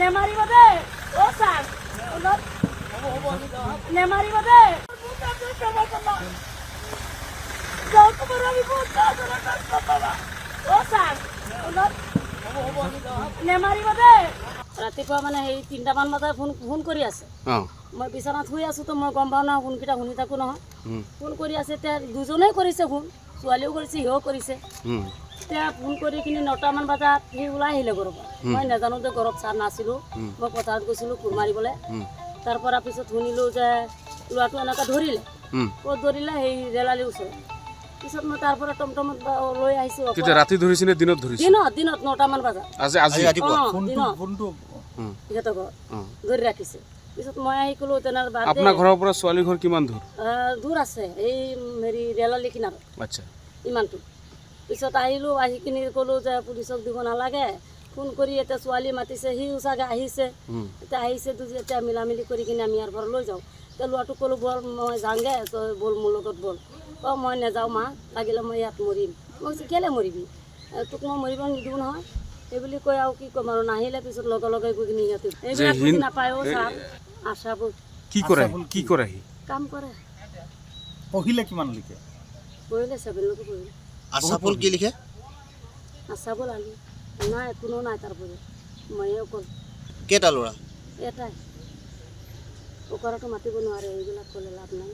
নেমাৰিব দে অ sir অলপ নেমাৰিব দে নেমাৰিব দে ৰাতিপুৱা মানে সেই 3টামান বজাত ফোন কৰি আছে মই বিচনাত শুই আছো তো মই গম পাওঁ না ফোনকেইটা শুনি থাকো নহয় ফোন কৰি আছে এতিয়া দুজনেই কৰিছে ফোন ছোৱালীও কৰিছে সিও কৰিছে এতিয়া ফোন কৰি কিনি 9টামান বজাত সি ওলাই আহিলে ঘৰৰ পৰা মই নাজানো যে ঘৰত চাহ নাছিলোঁ মই পথাৰত গৈছিলোঁ কোৰ মাৰিবলৈ তাৰ পৰা পিছত শুনিলোঁ যে ল'ৰাটো এনেকৈ ধৰিলে ক'ত ধৰিলে সেই ৰেলালিৰ ওচৰত পিছত মই তাৰ পৰা টমটমত লৈ আহিছোঁ ৰাতি ধৰিছে নে দিনত ধৰিছে দিনত 9টামান বজাত সিহঁতৰ ঘৰত ধৰি ৰাখিছে পিছত মই আহি ক'লোঁ তেনাৰ বাদ আপোনাৰ ঘৰৰ পৰা ছোৱালীৰ ঘৰ কিমান দূৰ আছে এই হেৰি ৰেলালি কিনাৰত আচ্ছা ইমানটো পিছত আহিলোঁ আহি কিনি ক'লোঁ যে পুলিচক দিব নালাগে ফোন কৰি এতিয়া ছোৱালী মাতিছে সিও চাগে আহিছে এতিয়া আহিছে এতিয়া মিলামিলি কৰি কিনে আমি ইয়াৰ পৰা লৈ যাওঁ এতিয়া ল'ৰাটোক ক'লোঁ বল মই যাওঁগৈ তই বল মোৰ লগত বল অঁ মই নাযাওঁ মা লাগিলে মই ইয়াত মৰিম মই কৈছোঁ কেলৈ মৰিবি তোক মই মৰিব নিদিওঁ নহয় সেইবুলি কৈ আৰু কি ক'ম আৰু নাহিলে পিছত লগে লগে গৈ কিনি সিহঁতে এইবিলাক বুজি নাপায় অ' ছাৰ আশাবোৰ কি কৰে কাম কৰে পঢ়িলে কিমানলৈকে পঢ়িলে 7লৈকে পঢ়িলে আশাফুল কি লিখে আশাফুল আলি নাই কোনো নাই তারপরে ময়ে অকল কেইটা ল'ৰা এটাই ওকৰাটো মাতিব নোৱাৰে এইবিলাক ক'লে লাভ নাই